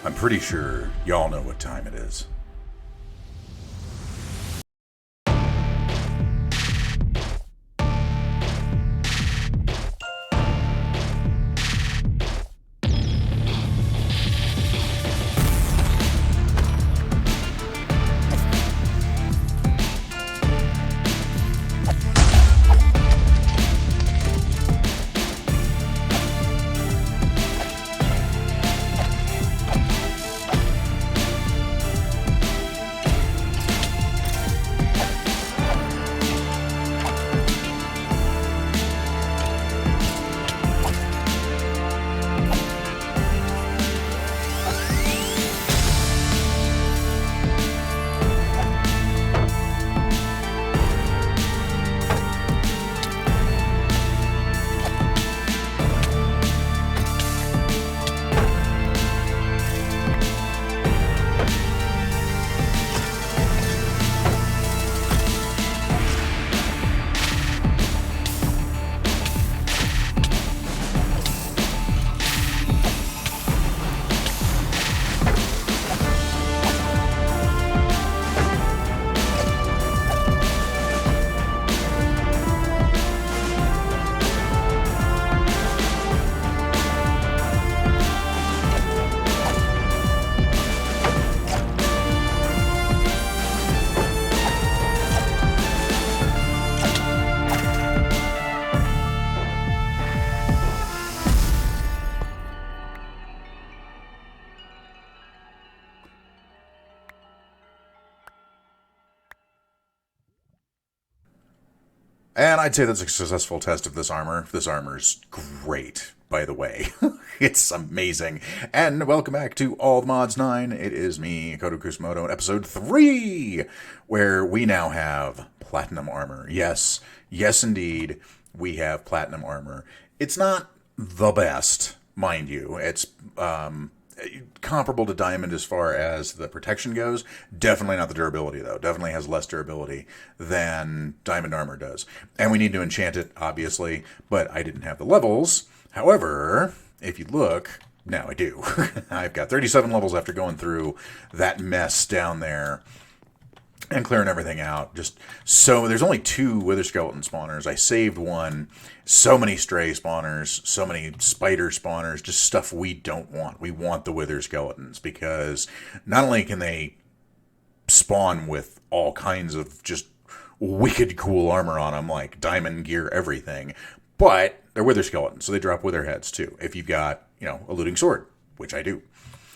I'm pretty sure y'all know what time it is. And I'd say that's a successful test of this armor. This armor's great, by the way. It's amazing. And welcome back to All the Mods 9. It is me, Koto Kusumoto, in episode 3, where we now have platinum armor. Yes, yes indeed, we have platinum armor. It's not the best, mind you. It's comparable to diamond as far as the protection goes. Definitely not the durability, though. Definitely has less durability than diamond armor does. And we need to enchant it, obviously, but I didn't have the levels. However, if you look, now I do. I've got 37 levels after going through that mess down there and clearing everything out. Just so there's only 2 wither skeleton spawners. I saved one. So many stray spawners, so many spider spawners, just stuff we don't want. We want the wither skeletons because not only can they spawn with all kinds of just wicked cool armor on them, like diamond gear, everything, but they're wither skeletons, so they drop wither heads too. If you've got, a looting sword, which I do.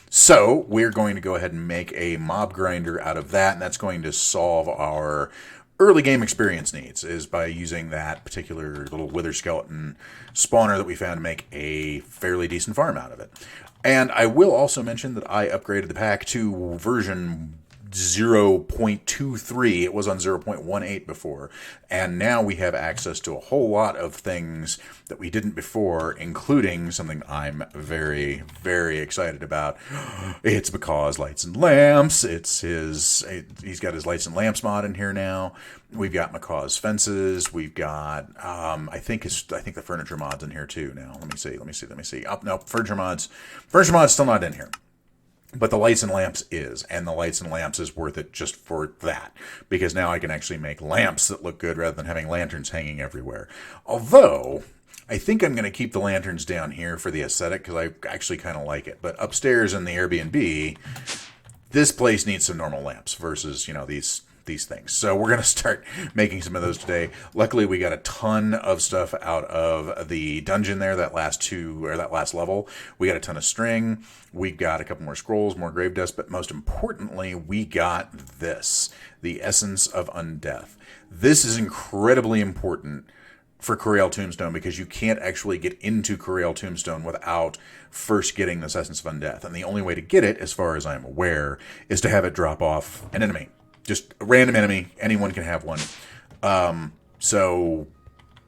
So we're going to go ahead and make a mob grinder out of that, and that's going to solve our early game experience needs, is by using that particular little wither skeleton spawner that we found to make a fairly decent farm out of it. And I will also mention that I upgraded the pack to version 0.23. It was on 0.18 before, and now we have access to a whole lot of things that we didn't before, including something I'm very, very excited about. It's because Lights and Lamps. He's got his Lights and Lamps mod in here now. We've got Macaw's fences. We've got I think the furniture mod's in here too now. Let me see. Oh, no, furniture mod's still not in here. But the Lights and Lamps is, and the Lights and Lamps is worth it just for that, because now I can actually make lamps that look good rather than having lanterns hanging everywhere. Although, I think I'm going to keep the lanterns down here for the aesthetic, because I actually kind of like it. But upstairs in the Airbnb, this place needs some normal lamps versus, these things. So we're going to start making some of those today. Luckily, we got a ton of stuff out of the dungeon there, that last level. We got a ton of string. We got a couple more scrolls, more grave dust, but most importantly, we got this, the Essence of Undeath. This is incredibly important for Coriel Tombstone, because you can't actually get into Coriel Tombstone without first getting this Essence of Undeath. And the only way to get it, as far as I'm aware, is to have it drop off an enemy. Just a random enemy. Anyone can have one. So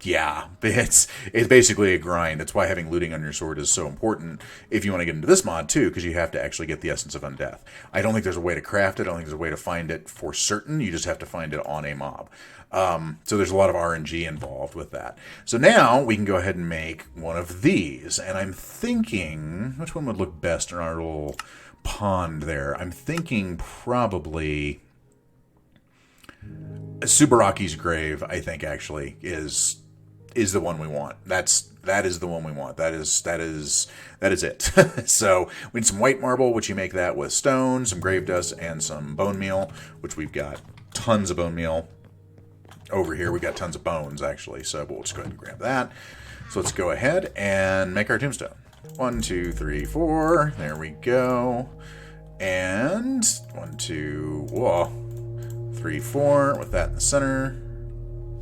Yeah, it's basically a grind. That's why having looting on your sword is so important if you want to get into this mod too, because you have to actually get the Essence of Undeath. I don't think there's a way to craft it. I don't think there's a way to find it for certain. You just have to find it on a mob. So there's a lot of RNG involved with that. So now we can go ahead and make one of these. And I'm thinking, which one would look best in our little pond there? I'm thinking probably Subaraki's grave, I think, actually is the one we want. That is the one we want. That is it. So we need some white marble, which you make that with stone, some grave dust, and some bone meal, which we've got tons of bone meal. Over here we got tons of bones, actually, so we'll just go ahead and grab that. So let's go ahead and make our tombstone. 1, 2, 3, 4. There we go. And 1, 2, whoa, 3, 4 with that in the center.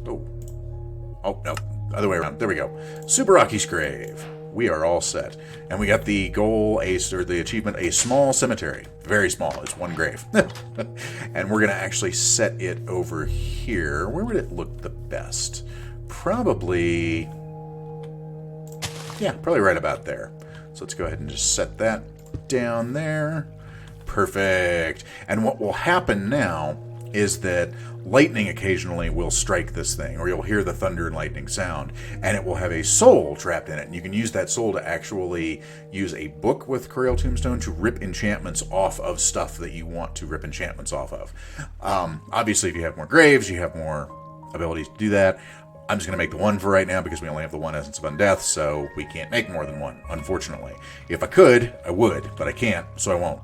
Oh, no, other way around. There we go. Subaraki's grave. We are all set. And we got the goal, or the achievement, a small cemetery. Very small. It's one grave. And we're going to actually set it over here. Where would it look the best? Probably, yeah, probably right about there. So let's go ahead and just set that down there. Perfect. And what will happen now is that lightning occasionally will strike this thing, or you'll hear the thunder and lightning sound, and it will have a soul trapped in it. And you can use that soul to actually use a book with Corail Tombstone to rip enchantments off of stuff that you want to rip enchantments off of. Obviously, if you have more graves, you have more abilities to do that. I'm just going to make the one for right now because we only have the one Essence of Undeath, so we can't make more than one, unfortunately. If I could, I would, but I can't, so I won't.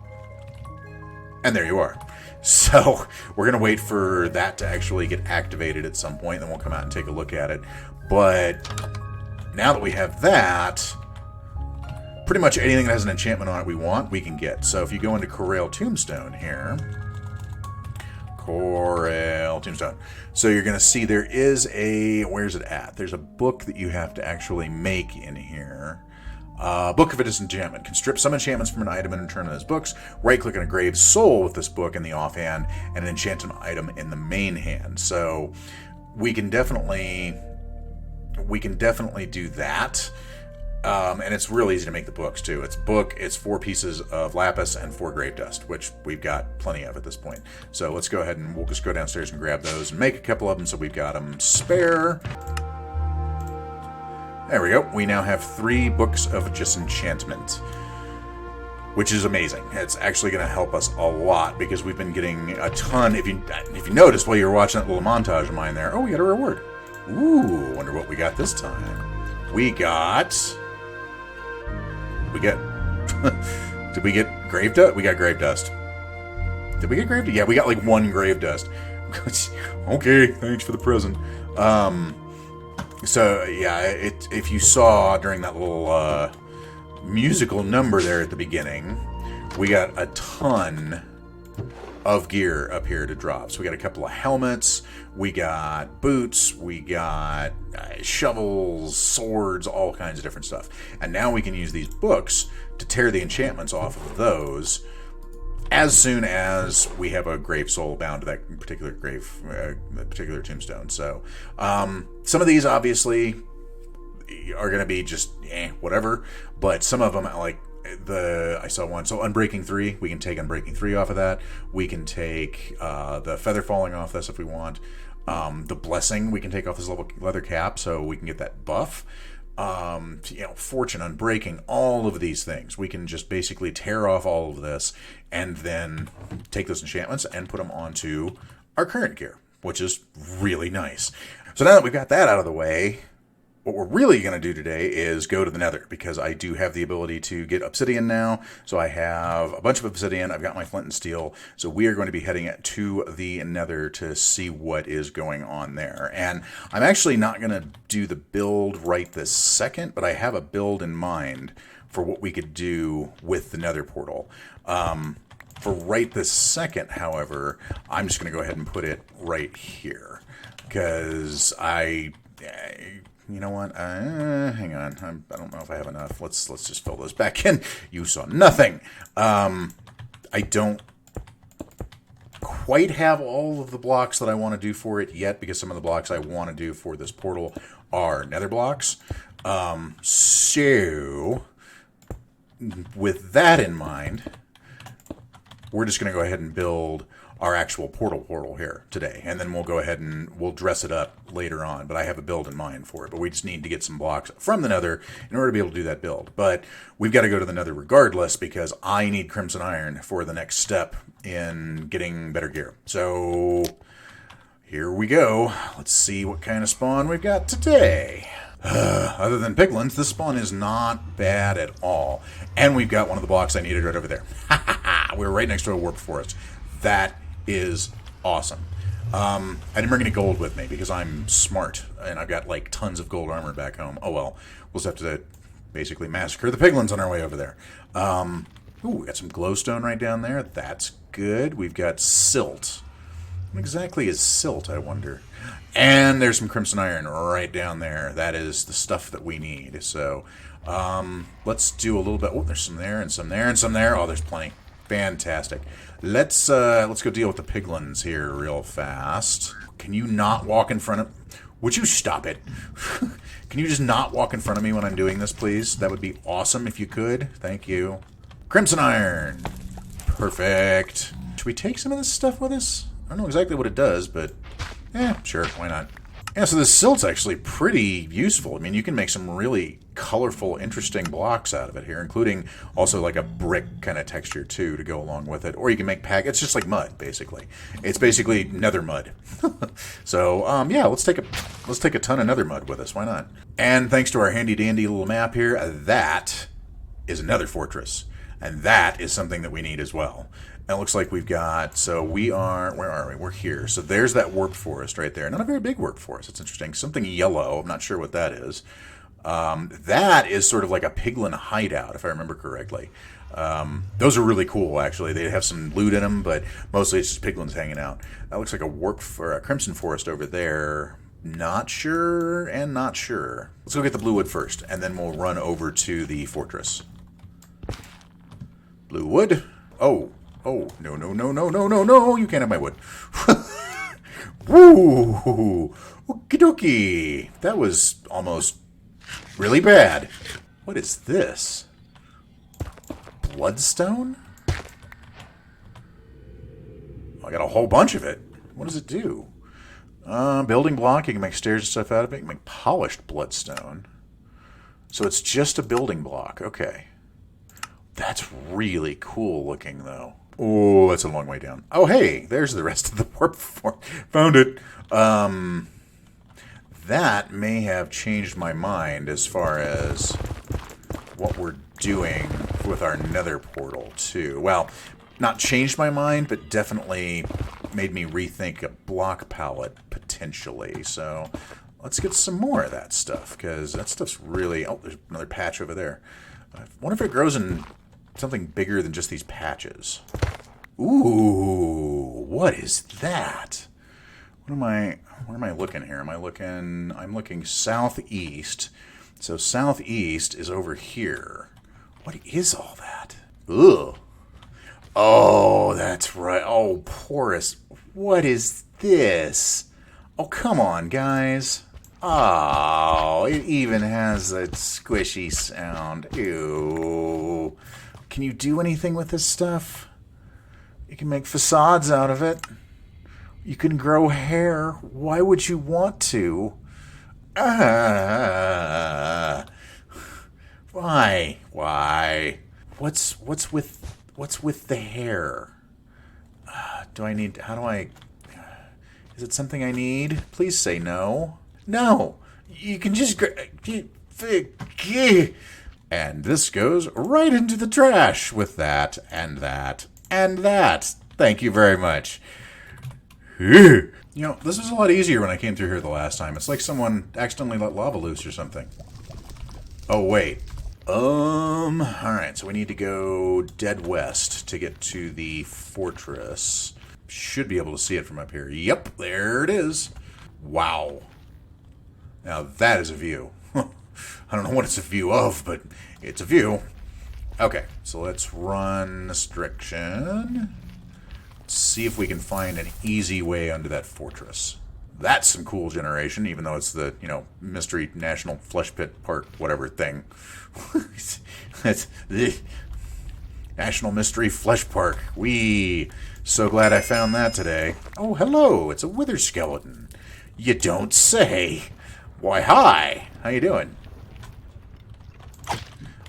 And there you are. So we're going to wait for that to actually get activated at some point, then we'll come out and take a look at it. But now that we have that, pretty much anything that has an enchantment on it we want, we can get. So if you go into Corail Tombstone here, Corail Tombstone. So you're going to see there is a, where's it at? There's a book that you have to actually make in here. Book of a Disenchantment. Can strip some enchantments from an item and return those books. Right-click on a grave soul with this book in the offhand, and an enchanted item in the main hand. So we can definitely do that. And it's real easy to make the books too. It's book. It's 4 pieces of lapis and 4 grave dust, which we've got plenty of at this point. So let's go ahead and we'll just go downstairs and grab those and make a couple of them so we've got them spare. There we go. We now have 3 books of disenchantment, which is amazing. It's actually going to help us a lot because we've been getting a ton. If you noticed while you were watching that little montage of mine there, oh, we got a reward. Ooh, wonder what we got this time. We get. Did we get grave dust? We got grave dust. Did we get grave dust? Yeah, we got like 1 grave dust. Okay, thanks for the present. So, yeah, if you saw during that little musical number there at the beginning, we got a ton of gear up here to drop. So we got a couple of helmets, we got boots, we got shovels, swords, all kinds of different stuff. And now we can use these books to tear the enchantments off of those as soon as we have a grave soul bound to that particular grave, particular tombstone. So some of these obviously are going to be just whatever, but some of them, like I saw one. So Unbreaking 3, we can take Unbreaking 3 off of that. We can take the feather falling off this if we want. The blessing we can take off this leather cap, so we can get that buff. Fortune, Unbreaking, all of these things. We can just basically tear off all of this and then take those enchantments and put them onto our current gear, which is really nice. So now that we've got that out of the way, what we're really going to do today is go to the Nether, because I do have the ability to get obsidian now. So I have a bunch of obsidian. I've got my flint and steel. So we are going to be heading to the Nether to see what is going on there. And I'm actually not going to do the build right this second, but I have a build in mind for what we could do with the Nether portal. For right this second, however, I'm just going to go ahead and put it right here, because you know what? Hang on. I don't know if I have enough. Let's just fill those back in. You saw nothing. I don't quite have all of the blocks that I want to do for it yet, because some of the blocks I want to do for this portal are nether blocks. So, with that in mind, we're just going to go ahead and build our actual portal here today. And then we'll go ahead and we'll dress it up later on. But I have a build in mind for it. But we just need to get some blocks from the nether in order to be able to do that build. But we've got to go to the nether regardless, because I need crimson iron for the next step in getting better gear. So here we go. Let's see what kind of spawn we've got today. Other than piglins, this spawn is not bad at all. And we've got one of the blocks I needed right over there. We're right next to a warp forest. That is awesome. I didn't bring any gold with me because I'm smart and I've got like tons of gold armor back home. Oh well, we'll just have to basically massacre the piglins on our way over there. Ooh, we got some glowstone right down there. That's good. We've got silt. What exactly is silt, I wonder? And there's some crimson iron right down there. That is the stuff that we need. So let's do a little bit. Oh, there's some there and some there and some there. Oh, there's plenty. Fantastic. Let's go deal with the piglins here real fast. Can you not walk in front of... Would you stop it? Can you just not walk in front of me when I'm doing this, please? That would be awesome if you could. Thank you. Crimson iron. Perfect. Should we take some of this stuff with us? I don't know exactly what it does, but... sure, why not? Yeah, so this silt's actually pretty useful. I mean, you can make some really colorful, interesting blocks out of it here, including also like a brick kind of texture, too, to go along with it. Or you can make it's just like mud, basically. It's basically nether mud. So, yeah, let's take a ton of nether mud with us. Why not? And thanks to our handy-dandy little map here, that is a nether fortress. And that is something that we need as well. And it looks like we've got, so we are, where are we? We're here. So there's that warp forest right there. Not a very big warp forest. It's interesting. Something yellow. I'm not sure what that is. That is sort of like a piglin hideout, if I remember correctly. Those are really cool, actually. They have some loot in them, but mostly it's just piglins hanging out. That looks like a warp for a crimson forest over there. Not sure and not sure. Let's go get the blue wood first, and then we'll run over to the fortress. Blue wood. Oh, no, no, no, no, no, no, no. You can't have my wood. Woo! Okie dokie. That was almost really bad. What is this? Bloodstone? Oh, I got a whole bunch of it. What does it do? Building block. You can make stairs and stuff out of it. You can make polished bloodstone. So it's just a building block. Okay. That's really cool looking, though. Oh, that's a long way down. Oh, hey, there's the rest of the warp fort. Found it. That may have changed my mind as far as what we're doing with our nether portal, too. Well, not changed my mind, but definitely made me rethink a block palette, potentially. So let's get some more of that stuff, because that stuff's really... Oh, there's another patch over there. I wonder if it grows in something bigger than just these patches. Ooh, what is that? Where am I looking here? I'm looking southeast. So southeast is over here. What is all that? Ugh. Oh, that's right. Oh, porous. What is this? Oh, come on, guys. Oh, it even has a squishy sound. Ew. Can you do anything with this stuff? You can make facades out of it. You can grow hair. Why would you want to? Why? Why? What's with the hair? Is it something I need? Please say no. No. You can just and this goes right into the trash with that and that and that. Thank you very much. You know, this was a lot easier when I came through here the last time. It's like someone accidentally let lava loose or something. Oh, wait. Alright, so we need to go dead west to get to the fortress. Should be able to see it from up here. Yep, there it is. Wow. Now that is a view. I don't know what it's a view of, but it's a view. Okay, so let's run restriction. Let's see if we can find an easy way under that fortress. That's some cool generation, even though it's the, Mystery National Flesh Pit Park whatever thing. That's the National Mystery Flesh Park. So glad I found that today. Oh, hello, it's a wither skeleton. You don't say. Why, hi. How you doing?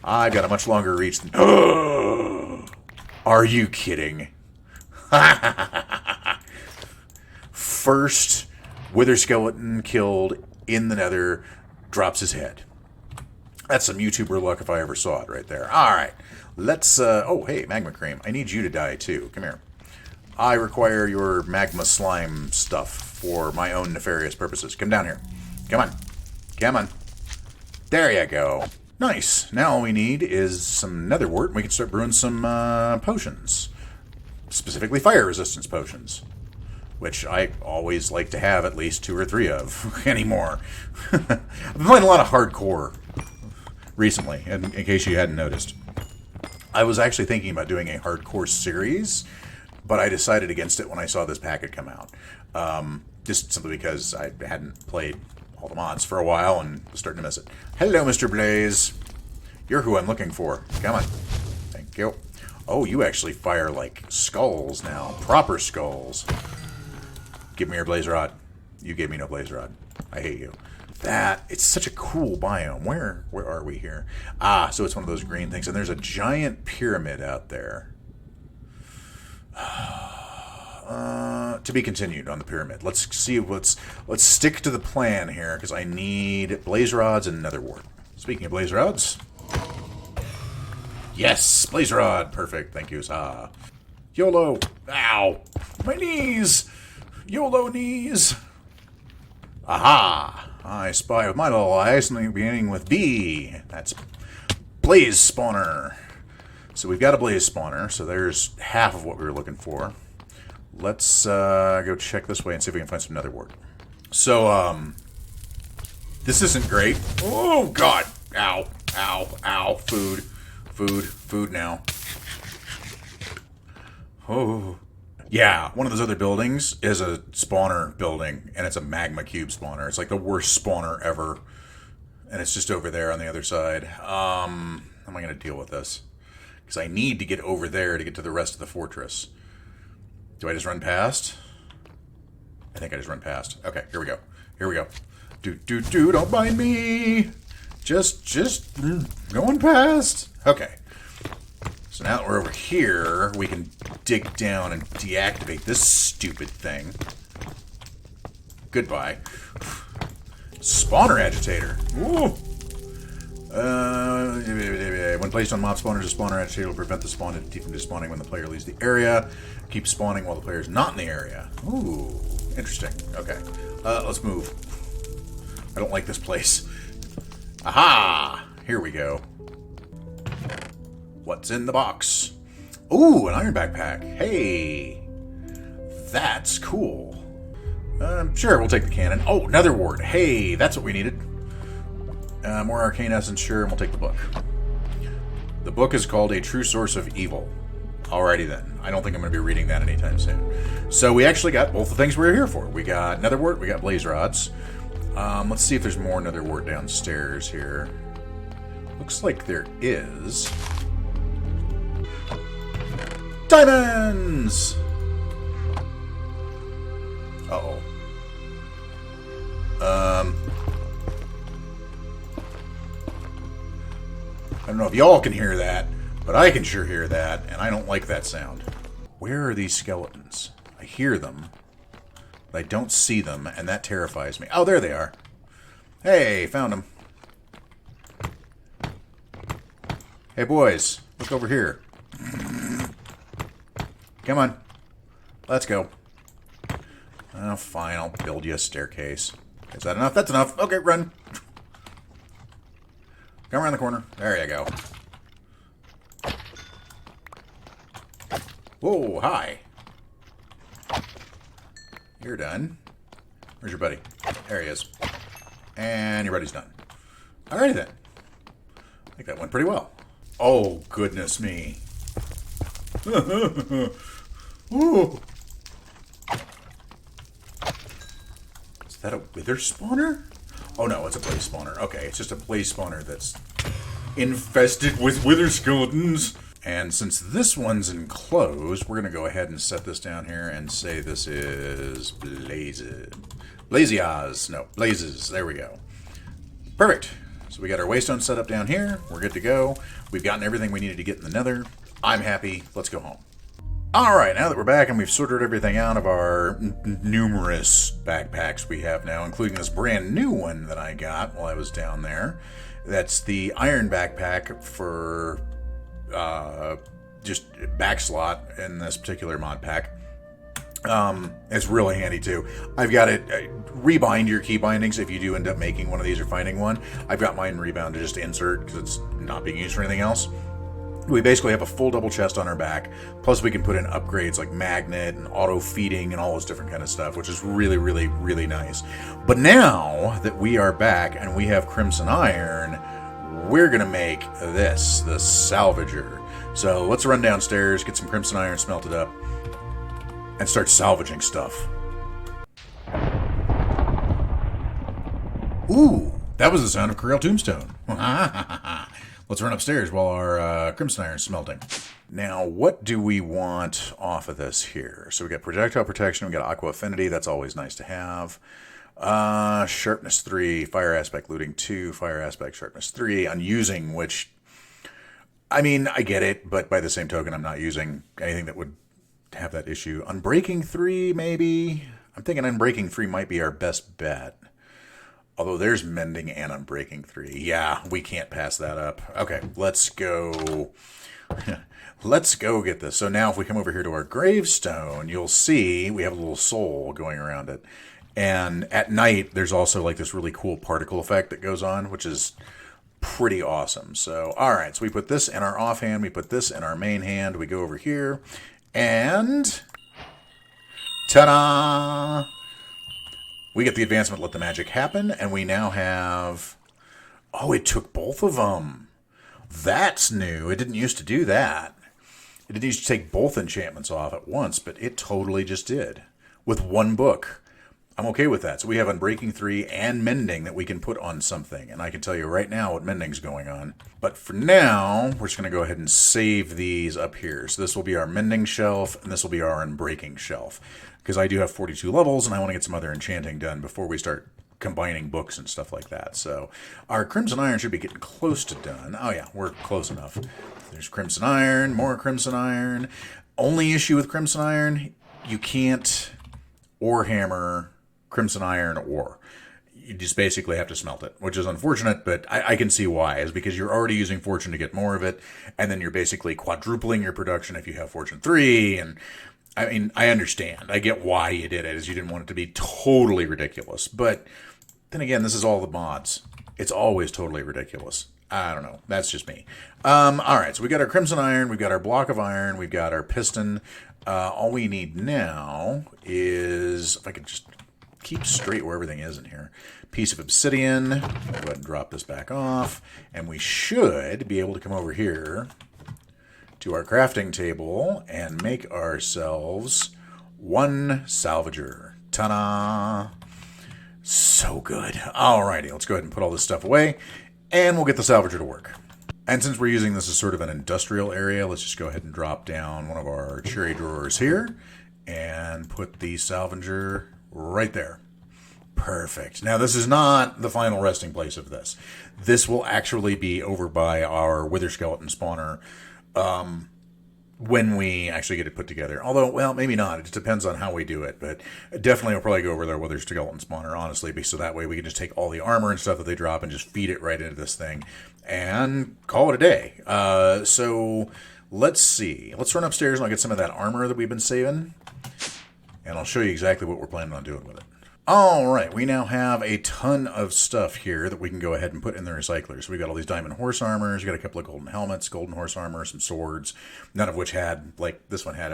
I've got a much longer reach than... Are you kidding? First wither skeleton killed in the Nether drops his head. That's some YouTuber luck if I ever saw it right there. Alright, let's... oh, hey, magma cream. I need you to die, too. Come here. I require your magma slime stuff for my own nefarious purposes. Come down here. Come on. Come on. There you go. Nice. Now all we need is some nether wart, and we can start brewing some potions. Specifically fire resistance potions. Which I always like to have at least 2 or 3 of anymore. I've been playing a lot of hardcore recently, in case you hadn't noticed. I was actually thinking about doing a hardcore series, but I decided against it when I saw this packet come out. Just simply because I hadn't played all the mods for a while and was starting to miss it. Hello, Mr. Blaze. You're who I'm looking for. Come on. Thank you. Oh, you actually fire like skulls now. Proper skulls. Give me your blaze rod. You gave me no blaze rod. I hate you. It's such a cool biome. Where are we here? Ah, so it's one of those green things. And there's a giant pyramid out there. To be continued on the pyramid. Let's see. Let's stick to the plan here, because I need blaze rods and nether wart. Speaking of blaze rods, yes, blaze rod, perfect. Thank you. YOLO. Ow, my knees. YOLO knees. Aha! I spy with my little eye something beginning with B. That's blaze spawner. So we've got a blaze spawner. So there's half of what we were looking for. Let's go check this way and see if we can find some nether wart. So, this isn't great. Oh, God. Ow, ow, ow. Food. Food. Food now. Oh. Yeah, one of those other buildings is a spawner building, and it's a magma cube spawner. It's like the worst spawner ever. And it's just over there on the other side. How am I going to deal with this? Because I need to get over there to get to the rest of the fortress. Do I just run past? I think I just run past. Okay, here we go. Here we go. Don't mind me. Just going past. Okay. So now that we're over here, we can dig down and deactivate this stupid thing. Goodbye. Spawner agitator. Ooh. When placed on mob spawners, a spawner agitator will prevent the spawn entity from despawning when the player leaves the area. Keep spawning while the player is not in the area. Ooh, interesting. Okay, let's move. I don't like this place. Aha! Here we go. What's in the box? Ooh, an iron backpack. Hey, that's cool. Sure, we'll take the cannon. Oh, nether wart. Hey, that's what we needed. More arcane essence, sure, and we'll take the book. The book is called A True Source of Evil. Alrighty then. I don't think I'm going to be reading that anytime soon. So we actually got both the things we were here for. We got nether wart, we got blaze rods. Let's see if there's more nether wart downstairs here. Looks like there is. Diamonds! Uh-oh. I don't know if y'all can hear that, but I can sure hear that, and I don't like that sound. Where are these skeletons? I hear them, but I don't see them, and that terrifies me. Oh, there they are. Hey, found them. Hey, boys, look over here. Come on. Let's go. Oh, fine, I'll build you a staircase. Is that enough? That's enough. Okay, run. Come around the corner. There you go. Whoa, hi. You're done. Where's your buddy? There he is. And your buddy's done. Alrighty then. I think that went pretty well. Oh, goodness me. Ooh. that a wither spawner? Oh no, it's a blaze spawner. Okay, it's just a blaze spawner that's infested with wither skeletons. And since this one's enclosed, we're going to go ahead and set this down here and say this is blazes. Blazias. No, blazes. There we go. Perfect. So we got our waystone set up down here. We're good to go. We've gotten everything we needed to get in the nether. I'm happy. Let's go home. Alright, now that we're back and we've sorted everything out of our numerous backpacks we have now, including this brand new one that I got while I was down there. That's the iron backpack for just back slot in this particular mod pack. It's really handy too. I've got it, rebind your key bindings if you do end up making one of these or finding one. I've got mine rebound to just insert because it's not being used for anything else. We basically have a full double chest on our back, plus we can put in upgrades like magnet and auto feeding and all this different kind of stuff, which is really, really, really nice. But now that we are back and we have crimson iron, we're going to make this, the salvager. So let's run downstairs, get some crimson iron smelted up, and start salvaging stuff. Ooh, that was the sound of Corel Tombstone. Let's run upstairs while our crimson iron is smelting. Now, what do we want off of this here? So we got projectile protection, we got aqua affinity, that's always nice to have. Sharpness 3, fire aspect looting 2, fire aspect sharpness 3, unusing, which, I mean, I get it, but by the same token, I'm not using anything that would have that issue. Unbreaking 3, maybe? I'm thinking Unbreaking 3 might be our best bet. Although there's mending and unbreaking 3. Yeah, we can't pass that up. Okay, let's go. Let's go get this. So now if we come over here to our gravestone, you'll see we have a little soul going around it. And at night, there's also like this really cool particle effect that goes on, which is pretty awesome. So, all right, so we put this in our offhand. We put this in our main hand. We go over here and ta-da! We get the advancement, let the magic happen, and we now have... Oh, it took both of them. That's new. It didn't used to do that. It didn't used to take both enchantments off at once, but it totally just did. With one book. I'm okay with that. So we have Unbreaking 3 and Mending that we can put on something. And I can tell you right now what Mending's going on. But for now, we're just going to go ahead and save these up here. So this will be our Mending shelf, and this will be our Unbreaking shelf. Because I do have 42 levels, and I want to get some other enchanting done before we start combining books and stuff like that. So our Crimson Iron should be getting close to done. Oh yeah, we're close enough. There's Crimson Iron, more Crimson Iron. Only issue with Crimson Iron, you can't ore hammer Crimson Iron ore. You just basically have to smelt it, which is unfortunate, but I can see why. Is because you're already using Fortune to get more of it, and then you're basically quadrupling your production if you have Fortune 3, and I mean, I understand. I get why you did it, is you didn't want it to be totally ridiculous. But then again, this is all the mods. It's always totally ridiculous. I don't know. That's just me. All right, so we got our Crimson Iron, we've got our block of iron, we've got our piston. All we need now is, if I could just keep straight where everything is in here, piece of obsidian. I'll go ahead and drop this back off. And we should be able to come over here to our crafting table and make ourselves one salvager. Ta-da! So good. Alrighty, let's go ahead and put all this stuff away, and we'll get the salvager to work. And since we're using this as sort of an industrial area, let's just go ahead and drop down one of our cherry drawers here and put the salvager right there. Perfect. Now, this is not the final resting place of this. This will actually be over by our wither skeleton spawner when we actually get it put together. Although, well, maybe not. It just depends on how we do it. But definitely we'll probably go over there with our skeleton spawner, honestly, so that way we can just take all the armor and stuff that they drop and just feed it right into this thing and call it a day. So let's see. Let's run upstairs and I'll get some of that armor that we've been saving, and I'll show you exactly what we're planning on doing with it. All right, we now have a ton of stuff here that we can go ahead and put in the recyclers. So we got all these diamond horse armors, we got a couple of golden helmets, golden horse armor, some swords, none of which had, like this one had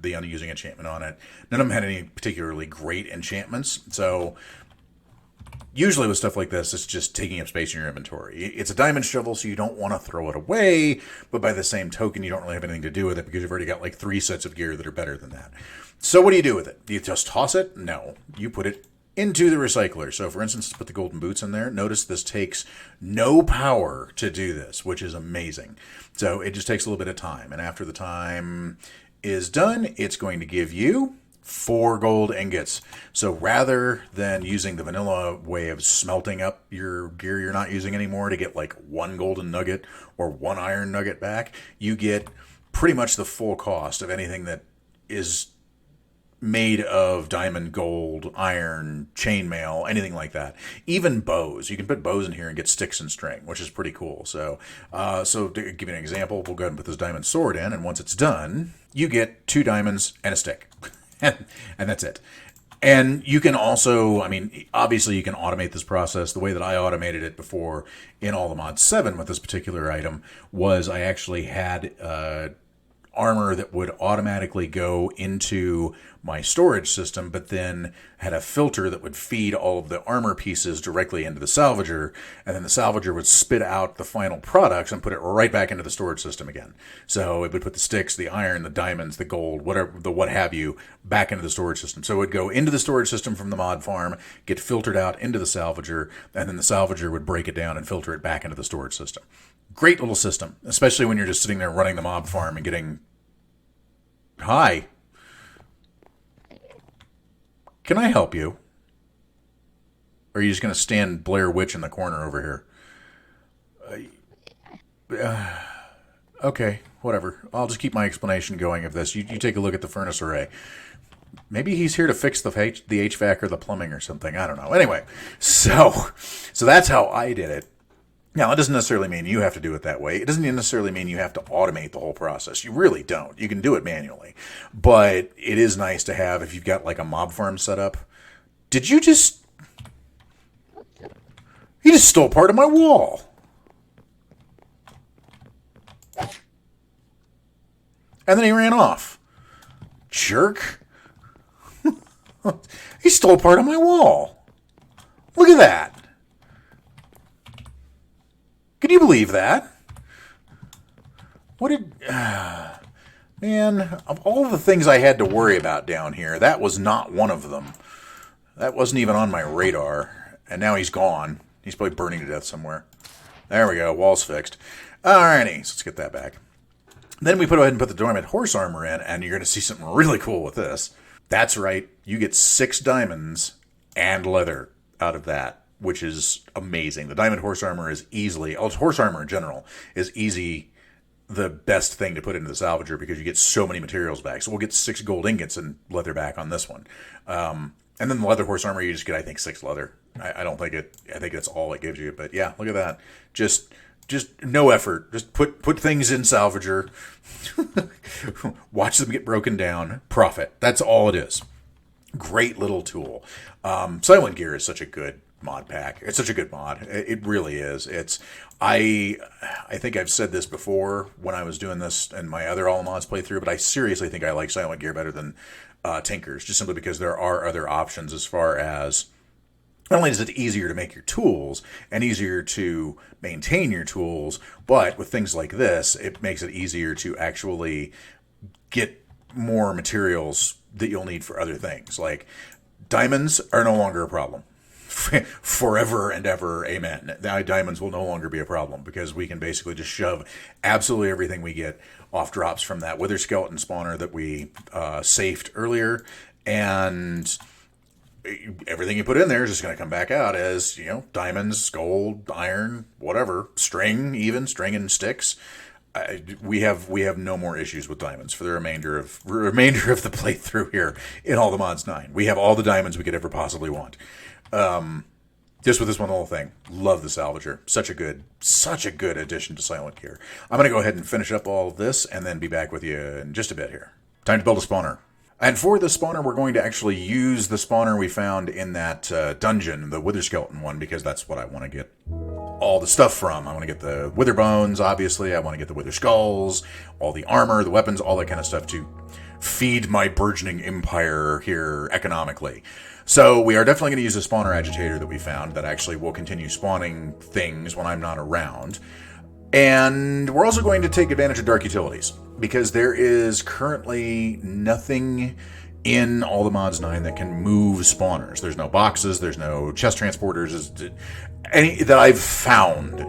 the unusing enchantment on it. None of them had any particularly great enchantments. So usually with stuff like this, it's just taking up space in your inventory. It's a diamond shovel, so you don't want to throw it away, but by the same token, you don't really have anything to do with it because you've already got like 3 sets of gear that are better than that. So what do you do with it? Do you just toss it? No. You put it into the recycler. So for instance, to put the golden boots in there, notice this takes no power to do this, which is amazing. So it just takes a little bit of time. And after the time is done, it's going to give you 4 gold ingots. So rather than using the vanilla way of smelting up your gear you're not using anymore to get like 1 golden nugget or 1 iron nugget back, you get pretty much the full cost of anything that is made of diamond, gold, iron, chainmail, anything like that. Even bows. You can put bows in here and get sticks and string, which is pretty cool. So to give you an example, we'll go ahead and put this diamond sword in, and once it's done, you get 2 diamonds and a stick. and that's it. And you can also, I mean, obviously you can automate this process. The way that I automated it before in All the Mods 7 with this particular item was I actually had armor that would automatically go into my storage system, but then had a filter that would feed all of the armor pieces directly into the salvager, and then the salvager would spit out the final products and put it right back into the storage system again. So it would put the sticks, the iron, the diamonds, the gold, whatever, the what have you, back into the storage system. So it would go into the storage system from the mod farm, get filtered out into the salvager, and then the salvager would break it down and filter it back into the storage system. Great little system, especially when you're just sitting there running the mob farm and getting... Hi. Can I help you? Or are you just going to stand Blair Witch in the corner over here? Okay, whatever. I'll just keep my explanation going of this. You take a look at the furnace array. Maybe he's here to fix the HVAC or the plumbing or something. I don't know. Anyway, so that's how I did it. Now, it doesn't necessarily mean you have to do it that way. It doesn't necessarily mean you have to automate the whole process. You really don't. You can do it manually. But it is nice to have if you've got like a mob farm set up. Did you just... He just stole part of my wall. And then he ran off. Jerk. He stole part of my wall. Look at that. Can you believe that? What did... man, of all the things I had to worry about down here, that was not one of them. That wasn't even on my radar. And now he's gone. He's probably burning to death somewhere. There we go. Wall's fixed. Alrighty, so let's get that back. Then we put ahead and put the dormant horse armor in, and you're going to see something really cool with this. That's right. You get 6 diamonds and leather out of that, which is amazing. The diamond horse armor is easily, horse armor in general, is easy the best thing to put into the salvager because you get so many materials back. So we'll get 6 gold ingots and leather back on this one. And then the leather horse armor, you just get, I think, 6 leather. I don't think it, I think that's all it gives you. But yeah, look at that. Just no effort. Just put things in salvager. Watch them get broken down. Profit. That's all it is. Great little tool. Silent Gear is such a good mod pack. It's such a good mod. It really is. I think I've said this before when I was doing this in my other All Mods playthrough, but I seriously think I like Silent Gear better than Tinkers, just simply because there are other options as far as not only is it easier to make your tools and easier to maintain your tools, but with things like this, it makes it easier to actually get more materials that you'll need for other things. Like diamonds are no longer a problem. Forever and ever, amen. Diamonds will no longer be a problem because we can basically just shove absolutely everything we get off drops from that wither skeleton spawner that we safed earlier, and everything you put in there is just going to come back out as, you know, diamonds, gold, iron, whatever, string and sticks. We have no more issues with diamonds for the remainder of the playthrough here in All the Mods 9. We have all the diamonds we could ever possibly want. Just with this one little thing. Love the salvager. Such a good addition to Silent Gear. I'm going to go ahead and finish up all of this and then be back with you in just a bit here. Time to build a spawner. And for the spawner, we're going to actually use the spawner we found in that dungeon, the Wither Skeleton one, because that's what I want to get all the stuff from. I want to get the Wither Bones, obviously. I want to get the Wither Skulls, all the armor, the weapons, all that kind of stuff to feed my burgeoning empire here economically. So we are definitely going to use the spawner agitator that we found that actually will continue spawning things when I'm not around. And we're also going to take advantage of dark utilities, because there is currently nothing in all the mods 9 that can move spawners. There's no boxes, there's no chest transporters, any that I've found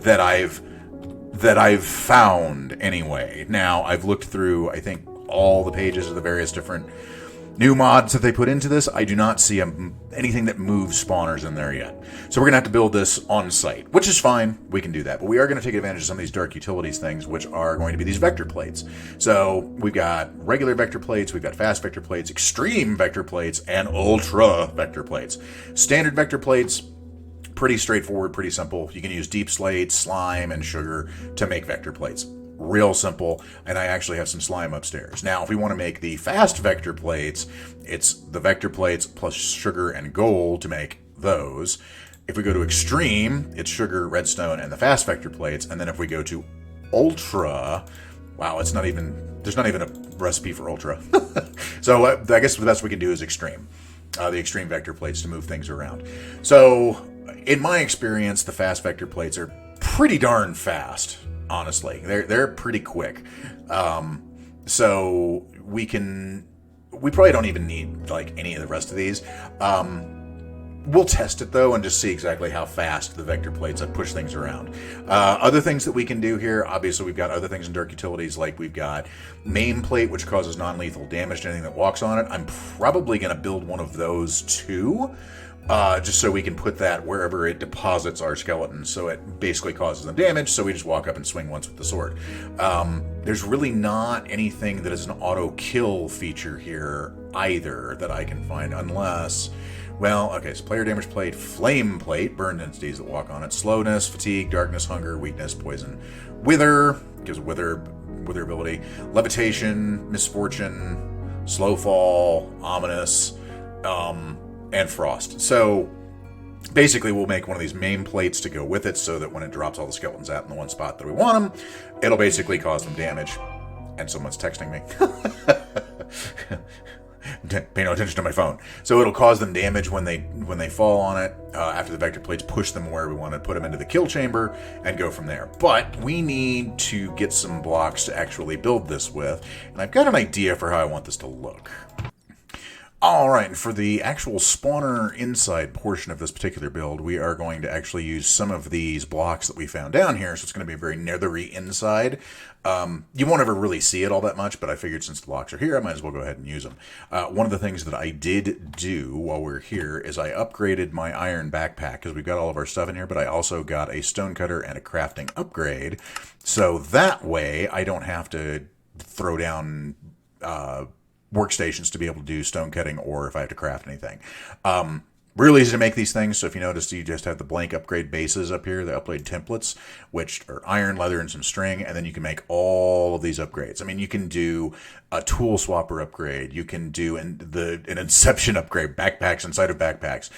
that I've found anyway. Now, I've looked through, I think, all the pages of the various different new mods that they put into this. I do not see anything that moves spawners in there yet. So we're going to have to build this on site, which is fine. We can do that. But we are going to take advantage of some of these dark utilities things, which are going to be these vector plates. So we've got regular vector plates, we've got fast vector plates, extreme vector plates, and ultra vector plates. Standard vector plates, pretty straightforward, pretty simple. You can use deep slate, slime, and sugar to make vector plates. Real simple, and I actually have some slime upstairs. Now, if we want to make the fast vector plates, it's the vector plates plus sugar and gold to make those. If we go to extreme, it's sugar, redstone, and the fast vector plates. And then if we go to ultra, wow, there's not even a recipe for ultra. So I guess the best we can do is extreme. The extreme vector plates to move things around. So, in my experience, the fast vector plates are pretty darn fast. Honestly, they're pretty quick. So we probably don't even need like any of the rest of these. We'll test it though and just see exactly how fast the vector plates push things around. Other things that we can do here, obviously we've got other things in dark utilities, like we've got main plate, which causes non-lethal damage to anything that walks on it. I'm probably going to build one of those too. Just so we can put that wherever it deposits our skeletons, so it basically causes them damage, so we just walk up and swing once with the sword. There's really not anything that is an auto-kill feature here either that I can find, unless... Well, okay, so player damage plate, flame plate, burned entities that walk on it, slowness, fatigue, darkness, hunger, weakness, poison, wither, gives wither ability, levitation, misfortune, slow fall, ominous, and frost. So basically we'll make one of these main plates to go with it so that when it drops all the skeletons out in the one spot that we want them, it'll basically cause them damage. And someone's texting me. Pay no attention to my phone. So it'll cause them damage when they fall on it, after the vector plates push them where we want to put them into the kill chamber and go from there. But we need to get some blocks to actually build this with, and I've got an idea for how I want this to look. Alright, and for the actual spawner inside portion of this particular build, we are going to actually use some of these blocks that we found down here, so it's going to be a very nethery inside. You won't ever really see it all that much, but I figured since the blocks are here, I might as well go ahead and use them. One of the things that I did do while we're here is I upgraded my iron backpack, because we've got all of our stuff in here, but I also got a stonecutter and a crafting upgrade, so that way I don't have to throw down... workstations to be able to do stone cutting, or if I have to craft anything. Real easy to make these things, so if you notice, you just have the blank upgrade bases up here, the upgrade templates, which are iron, leather, and some string, and then you can make all of these upgrades. I mean, you can do a tool swapper upgrade, you can do an inception upgrade, backpacks inside of backpacks,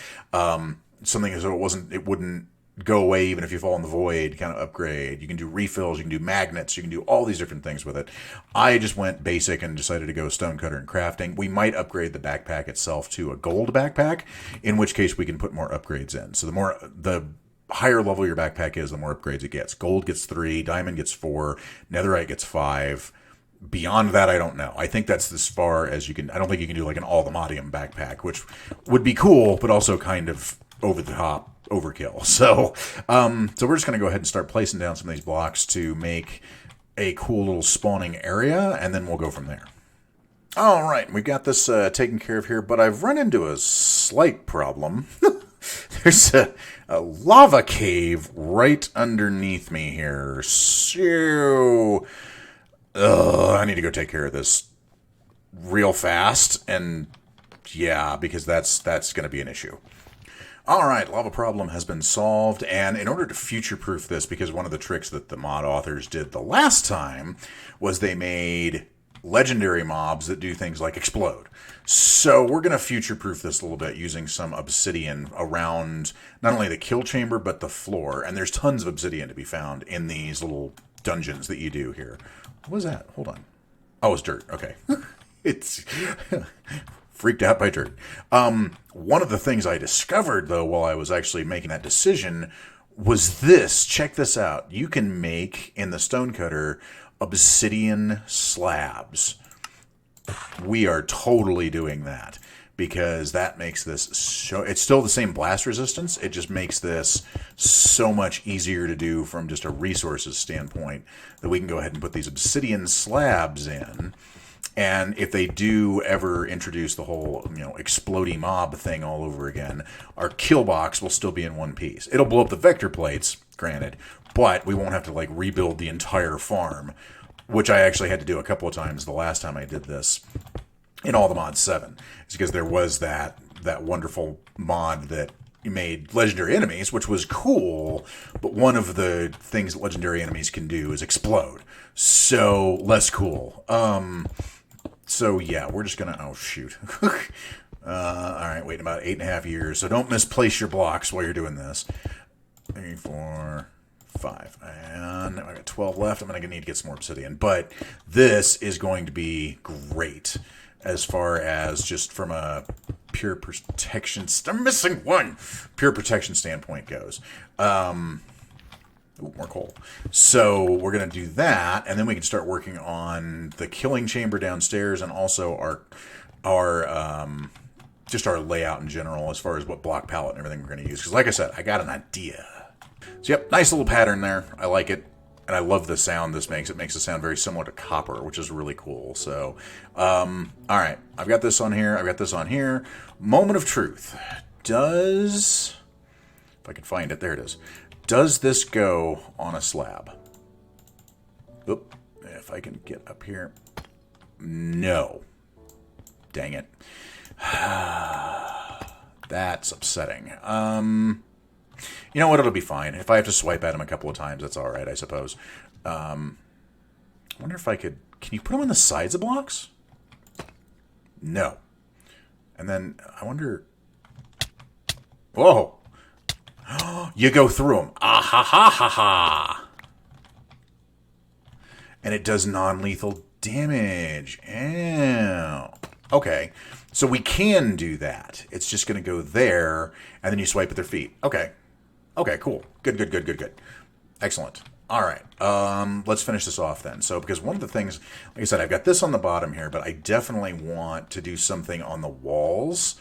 something so it wouldn't go away even if you fall in the void kind of upgrade. You can do refills, you can do magnets, you can do all these different things with it. I just went basic and decided to go stonecutter and crafting. We might upgrade the backpack itself to a gold backpack, in which case we can put more upgrades in. So the higher level your backpack is, the more upgrades it gets. Gold gets 3, diamond gets 4, netherite gets 5. Beyond that, I don't know. I think that's as far as you can. I don't think you can do like an all-the-modium backpack, which would be cool, but also kind of over the top overkill. So we're just going to go ahead and start placing down some of these blocks to make a cool little spawning area, and then we'll go from there. All right, we've got this taken care of here, but I've run into a slight problem. There's a lava cave right underneath me here. So I need to go take care of this real fast, and yeah, because that's going to be an issue. Alright, lava problem has been solved, and in order to future-proof this, because one of the tricks that the mod authors did the last time was they made legendary mobs that do things like explode. So we're going to future-proof this a little bit using some obsidian around not only the kill chamber, but the floor. And there's tons of obsidian to be found in these little dungeons that you do here. What was that? Hold on. Oh, it's dirt. Okay. It's... freaked out by dirt. One of the things I discovered, though, while I was actually making that decision was this. Check this out. You can make, in the stonecutter, obsidian slabs. we are totally doing that. Because that makes this so... It's still the same blast resistance. It just makes this so much easier to do from just a resources standpoint that we can go ahead and put these obsidian slabs in. And if they do ever introduce the whole, exploding mob thing all over again, our kill box will still be in one piece. It'll blow up the vector plates, granted, but we won't have to, rebuild the entire farm, which I actually had to do a couple of times the last time I did this. In all the mods 7. It's because there was that wonderful mod that made legendary enemies, which was cool, but one of the things that legendary enemies can do is explode. So, less cool. So yeah, we're just gonna... Oh, shoot. Alright, waiting about 8.5 years, so don't misplace your blocks while you're doing this. 3, 4, 5. And I got 12 left. I'm gonna need to get some more obsidian. But this is going to be great. As far as just from a pure protection... I'm missing one! Pure protection standpoint goes. Ooh, more coal. So we're going to do that, and then we can start working on the killing chamber downstairs and also our just our layout in general as far as what block palette and everything we're going to use. Because like I said, I got an idea. So yep, nice little pattern there. I like it. And I love the sound this makes. It makes it sound very similar to copper, which is really cool. So, all right. I've got this on here. I've got this on here. Moment of truth. If I can find it, there it is. Does this go on a slab? Oop. If I can get up here. No. Dang it. That's upsetting. You know what? It'll be fine. If I have to swipe at them a couple of times, that's all right, I suppose. I wonder if I could... Can you put them on the sides of blocks? No. And then, I wonder... Whoa! You go through them. Ah ha ha ha ha! And it does non-lethal damage. Ew. Okay. So we can do that. It's just going to go there, and then you swipe at their feet. Okay. Okay, cool. Good. Excellent. All right. Let's finish this off then. So, because one of the things, like I said, I've got this on the bottom here, but I definitely want to do something on the walls,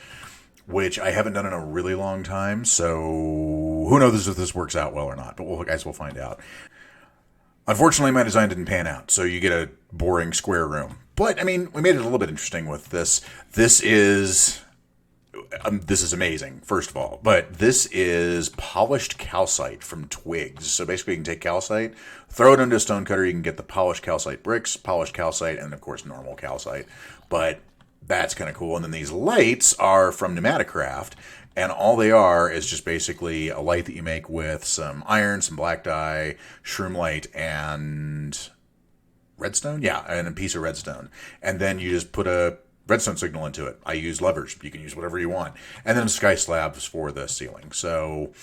which I haven't done in a really long time. So, who knows if this works out well or not, but we'll find out. Unfortunately, my design didn't pan out, so you get a boring square room. But, I mean, we made it a little bit interesting with this. This is amazing, first of all. But this is polished calcite from twigs. So basically, you can take calcite, throw it into a stone cutter. You can get the polished calcite bricks, polished calcite, and, of course, normal calcite. But that's kind of cool. And then these lights are from Pneumaticraft. And all they are is just basically a light that you make with some iron, some black dye, shroom light, and redstone? Yeah, and a piece of redstone. And then you just put a redstone signal into it. I use levers. You can use whatever you want. And then sky slabs for the ceiling. So,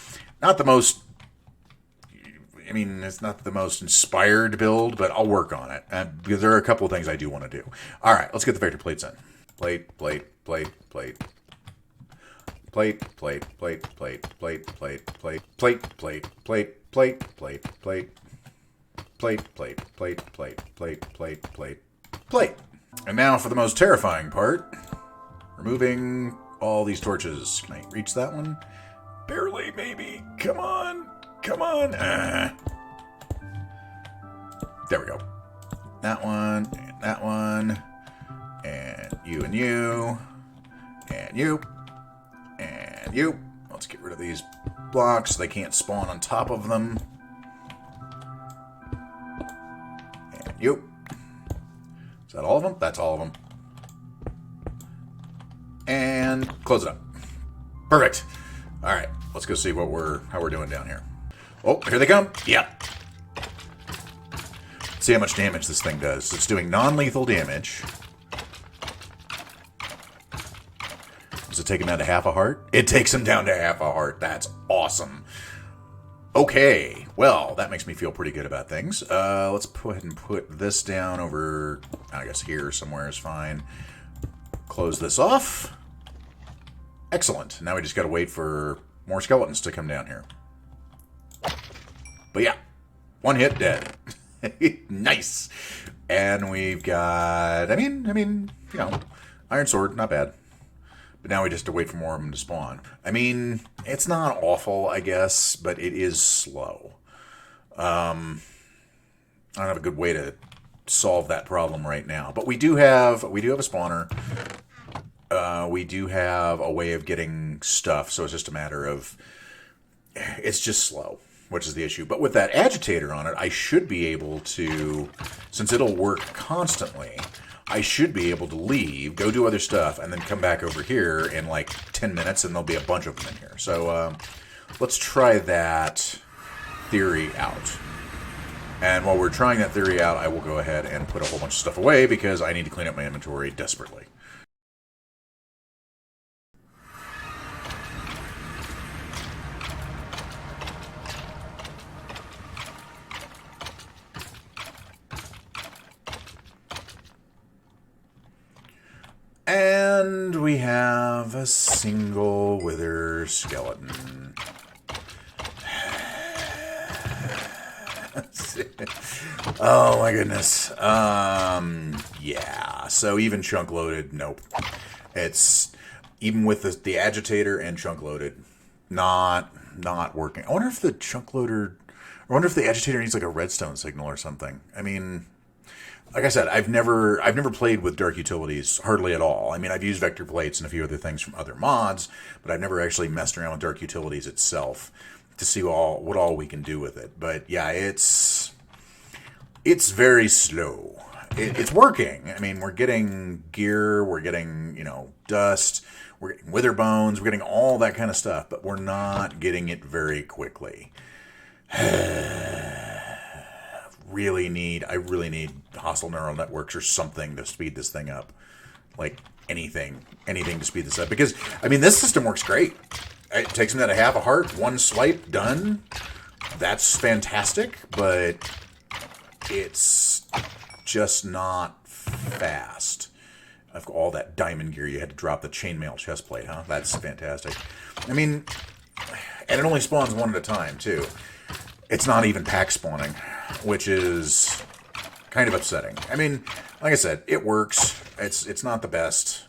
not the most... I mean, it's not the most inspired build, but I'll work on it. Because there are a couple of things I do want to do. All right, let's get the vector plates in. Plate. And now for the most terrifying part. Removing all these torches. Can I reach that one? Barely, maybe. Come on. There we go. That one, and that one. And you, and you. And you. And you. Let's get rid of these blocks so they can't spawn on top of them. And you. Is that all of them? That's all of them. And close it up. Perfect. All right, let's go see how we're doing down here. Oh, here they come. Yeah. Let's see how much damage this thing does. It's doing non-lethal damage. Does it take him down to half a heart? It takes him down to half a heart. That's awesome. Okay, well, that makes me feel pretty good about things. Let's go ahead and put this down over, I guess here somewhere is fine. Close this off. Excellent. Now we just got to wait for more skeletons to come down here. But yeah, one hit dead. Nice. And we've got, you know, Iron Sword, not bad. But now we just have to wait for more of them to spawn. I mean, it's not awful, I guess, but it is slow. I don't have a good way to solve that problem right now. But we do have a spawner. We do have a way of getting stuff, so it's just a matter of, it's just slow, which is the issue. But with that agitator on it, I should be able to, since it'll work constantly, I should be able to leave, go do other stuff, and then come back over here in like 10 minutes, and there'll be a bunch of them in here. So let's try that theory out. And while we're trying that theory out, I will go ahead and put a whole bunch of stuff away because I need to clean up my inventory desperately. And we have a single wither skeleton. Oh my goodness. Yeah. So even chunk loaded, nope. It's even with the agitator and chunk loaded, not working. I wonder if the chunk loader, I wonder if the agitator needs like a redstone signal or something. I mean, like I said, I've never played with dark utilities hardly at all. I mean, I've used vector plates and a few other things from other mods, but I've never actually messed around with dark utilities itself to see what all we can do with it. But yeah, it's very slow. It's working. I mean, we're getting gear, we're getting, you know, dust, we're getting wither bones, we're getting all that kind of stuff, but we're not getting it very quickly. I really need hostile neural networks or something to speed this thing up. Like anything to speed this up. Because, I mean, this system works great. It takes me that a half a heart, one swipe, done. That's fantastic, but it's just not fast. I've got all that diamond gear. You had to drop the chainmail chestplate, huh? That's fantastic. I mean, and it only spawns one at a time, too. It's not even pack spawning, which is kind of upsetting. I mean, like I said, it works. It's not the best.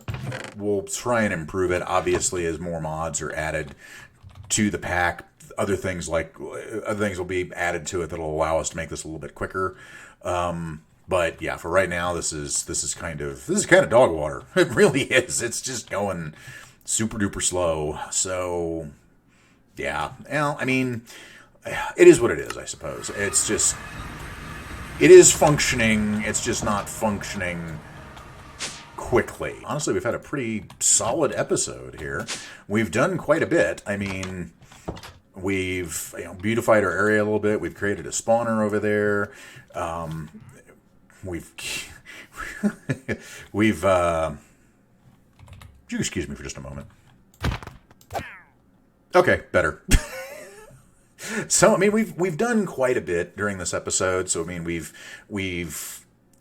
We'll try and improve it, obviously, as more mods are added to the pack. Other things will be added to it that'll allow us to make this a little bit quicker. But yeah, for right now, this is kind of dog water. It really is. It's just going super duper slow. So yeah, well, I mean, it is what it is, I suppose. It is functioning. It's just not functioning quickly. Honestly, we've had a pretty solid episode here. We've done quite a bit. I mean, we've beautified our area a little bit. We've created a spawner over there. Would you excuse me for just a moment? Okay, better. So I mean, we've done quite a bit during this episode. So I mean, we've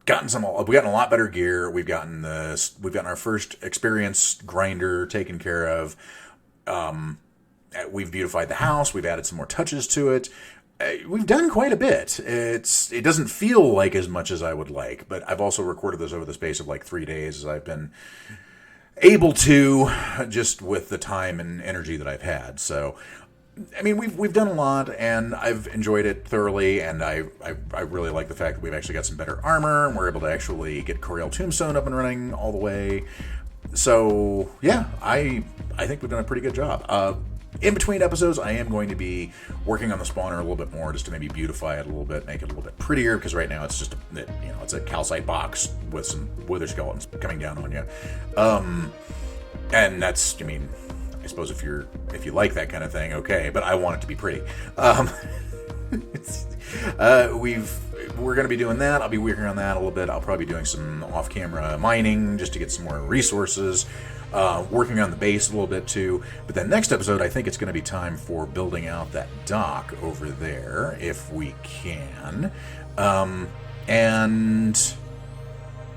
gotten a lot better gear. We've gotten our first experience grinder taken care of. We've beautified the house. We've added some more touches to it. We've done quite a bit. It doesn't feel like as much as I would like, but I've also recorded this over the space of like 3 days as I've been able to, just with the time and energy that I've had. So I mean, we've done a lot, and I've enjoyed it thoroughly, and I really like the fact that we've actually got some better armor, and we're able to actually get Coriel Tombstone up and running all the way. So yeah, I think we've done a pretty good job. In between episodes, I am going to be working on the spawner a little bit more, just to maybe beautify it a little bit, make it a little bit prettier, because right now it's just it's a calcite box with some wither skeletons coming down on you. And that's, I mean, I suppose if you like that kind of thing, okay, but I want it to be pretty. We're going to be doing that. I'll be working on that a little bit. I'll probably be doing some off-camera mining just to get some more resources. Working on the base a little bit too. But then next episode, I think it's going to be time for building out that dock over there, if we can. And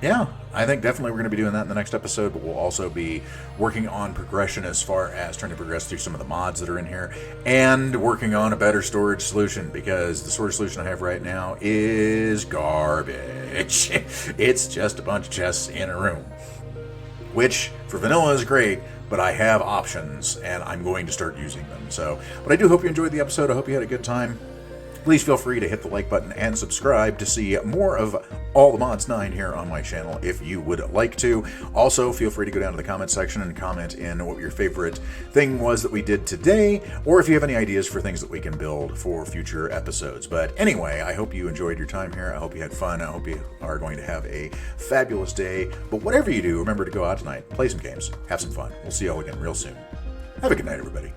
yeah, I think definitely we're going to be doing that in the next episode, but we'll also be working on progression as far as trying to progress through some of the mods that are in here and working on a better storage solution, because the storage solution I have right now is garbage. It's just a bunch of chests in a room, which for vanilla is great, but I have options and I'm going to start using them. So, but I do hope you enjoyed the episode. I hope you had a good time. Please feel free to hit the like button and subscribe to see more of All the Mods 9 here on my channel if you would like to. Also, feel free to go down to the comment section and comment in what your favorite thing was that we did today, or if you have any ideas for things that we can build for future episodes. But anyway, I hope you enjoyed your time here. I hope you had fun. I hope you are going to have a fabulous day. But whatever you do, remember to go out tonight, play some games, have some fun. We'll see you all again real soon. Have a good night, everybody.